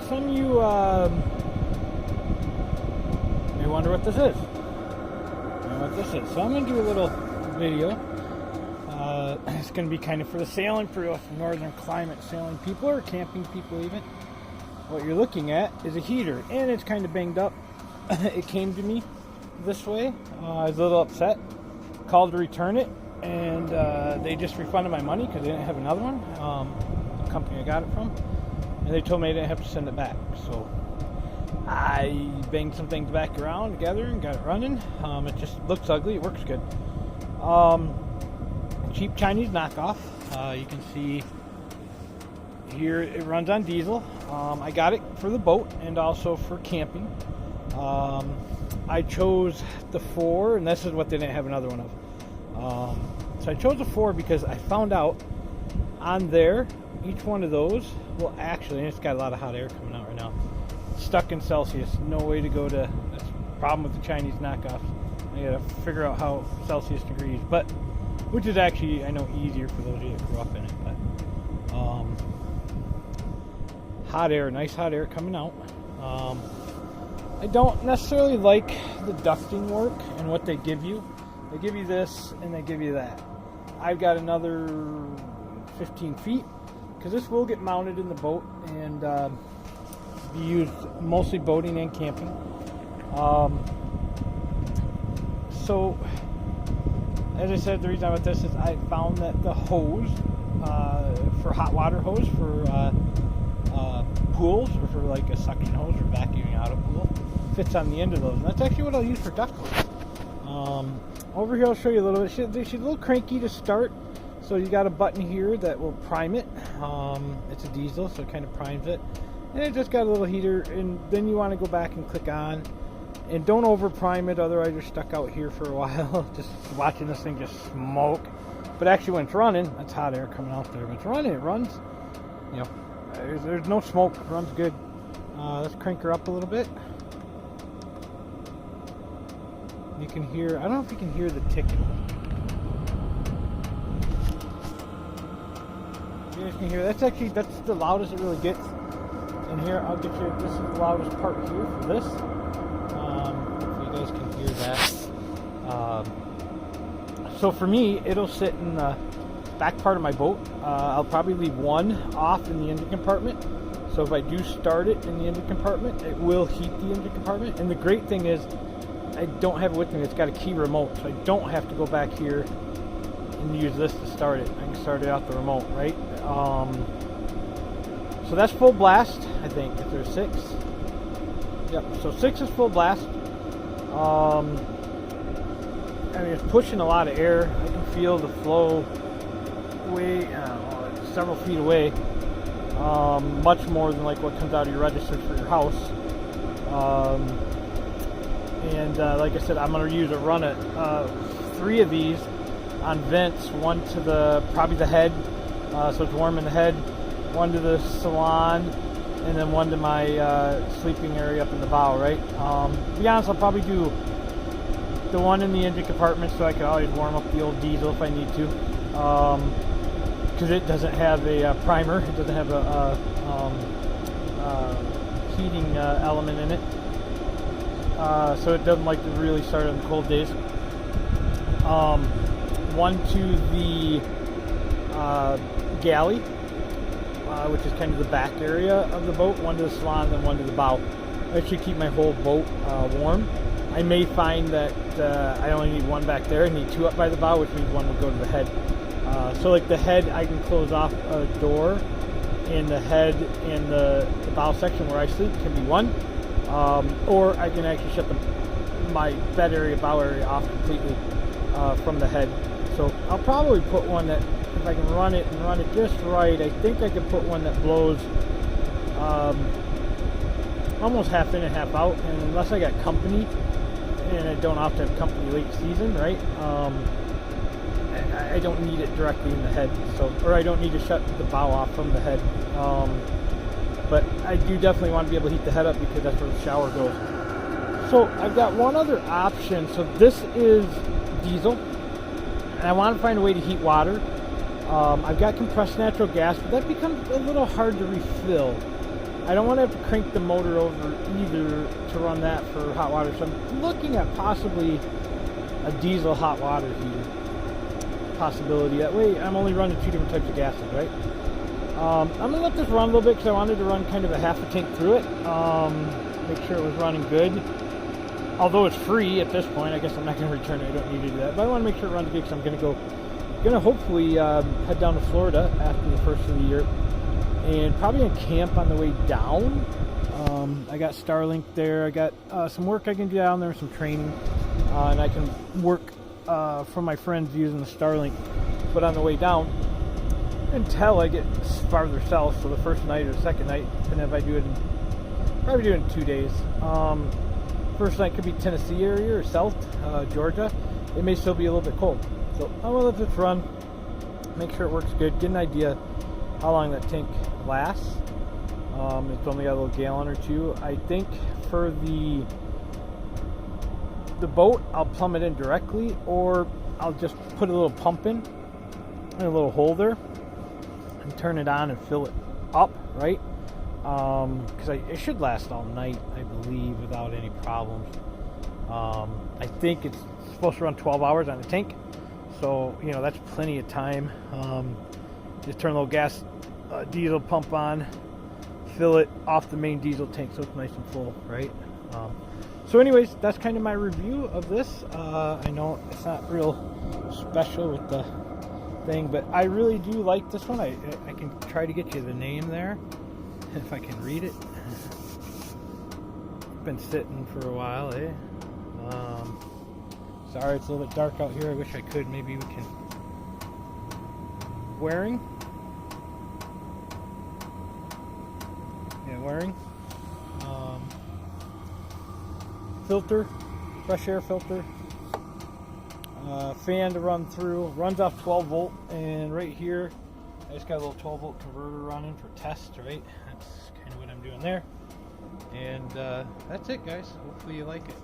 some of you may wonder what this is. So I'm going to do a little video. It's going to be kind of for the sailing, for us northern climate sailing people, or camping people even. What you're looking at is a heater, and it's kind of banged up. It came to me this way. I was a little upset. Called to return it, and they just refunded my money because they didn't have another one. The company I got it from, and they told me I didn't have to send it back. So I banged some things back around together and got it running. It just looks ugly. It works good. Cheap Chinese knockoff. You can see here it runs on diesel. I got it for the boat and also for camping. I chose the 4, and this is what they didn't have another one of. So I chose the 4 because I found out on there, each one of those will actually, and it's got a lot of hot air coming out right now, stuck in Celsius. No way to go to, that's the problem with the Chinese knockoffs. I gotta figure out how Celsius degrees, but which is actually, I know, easier for those of you that grew up in it. But hot air, nice hot air coming out. I don't necessarily like the ducting work and what they give you. They give you this and they give you that. I've got another 15 feet because this will get mounted in the boat and be used mostly boating and camping. So, as I said, the reason I went this is I found that the hose for hot water hose for pools, or for like a suction hose or vacuuming out a pool, fits on the end of those, and that's actually what I'll use for ductwork. Over here I'll show you a little bit. She's a little cranky to start, so you got a button here that will prime it. It's a diesel, so it kind of primes it, and it just got a little heater, and then you want to go back and click on, and don't over prime it, otherwise you're stuck out here for a while just watching this thing just smoke. But actually when it's running, that's hot air coming out there, but it's running, it runs, you know, there's no smoke, it runs good. Let's crank her up a little bit. You can hear, I don't know if you can hear the ticking. You guys can hear, that's the loudest it really gets. And here, I'll get you, this is the loudest part here for this. If you guys can hear that. So for me, it'll sit in the back part of my boat. I'll probably leave one off in the engine compartment. So if I do start it in the engine compartment, it will heat the engine compartment. And the great thing is, I don't have it with me. It's got a key remote, so I don't have to go back here and use this to start it. I can start it out the remote, right? So that's full blast, I think, if there's 6. Yep, so 6 is full blast. I mean, it's pushing a lot of air. I can feel the flow way, several feet away. Much more than like what comes out of your register for your house. And like I said, I'm going to run 3 of these on vents, one to the, probably the head, so it's warm in the head, one to the salon, and then one to my sleeping area up in the bow, right? To be honest, I'll probably do the one in the engine compartment so I can always warm up the old diesel if I need to, because it doesn't have a primer, it doesn't have a heating element in it. So it doesn't like to really start on the cold days. One to the galley, which is kind of the back area of the boat, one to the salon, and one to the bow. That should keep my whole boat warm. I may find that I only need one back there. I need 2 up by the bow, which means one will go to the head. So like the head, I can close off a door, and the head in the bow section where I sleep can be one. Or I can actually shut my bed area, bow area off completely from the head. So I'll probably put one that, if I can run it and run it just right, I think I could put one that blows almost half in and half out. And unless I got company, and I don't often have company late season, right? I don't need it directly in the head, so, or I don't need to shut the bow off from the head. But I do definitely want to be able to heat the head up because that's where the shower goes. So I've got one other option. So this is diesel, and I want to find a way to heat water. I've got compressed natural gas, but that becomes a little hard to refill. I don't want to have to crank the motor over either to run that for hot water. So I'm looking at possibly a diesel hot water heater possibility. That way I'm only running 2 different types of gases, right? I'm going to let this run a little bit because I wanted to run kind of a half a tank through it. Make sure it was running good. Although it's free at this point, I guess I'm not going to return it. I don't need to do that. But I want to make sure it runs good because I'm going to hopefully head down to Florida after the first of the year. And probably in camp on the way down. I got Starlink there. I got some work I can do down there, some training. And I can work for my friends using the Starlink. But on the way down, until I get farther south, so the first night or the second night, and if I do it, probably do it in 2 days. First night could be Tennessee area or South Georgia. It may still be a little bit cold. So I'm going to let this run, make sure it works good, get an idea how long that tank lasts. It's only got a little gallon or two. I think for the boat, I'll plumb it in directly, or I'll just put a little pump in a little holder and turn it on and fill it up, right? Because it should last all night, I believe, without any problems. I think it's supposed to run 12 hours on the tank, so that's plenty of time. Just turn a little gas diesel pump on, fill it off the main diesel tank so it's nice and full, right? So anyways, that's kind of my review of this. I know it's not real special with the thing, but I really do like this one. I can try to get you the name there if I can read it. Been sitting for a while, eh? Sorry, it's a little bit dark out here. I wish I could. Maybe we can. Waring. Yeah, Waring. Filter, fresh air filter. Fan to run through. Runs off 12 volt, and right here, I just got a little 12 volt converter running for test. Right, that's kind of what I'm doing there. And that's it, guys. Hopefully you like it.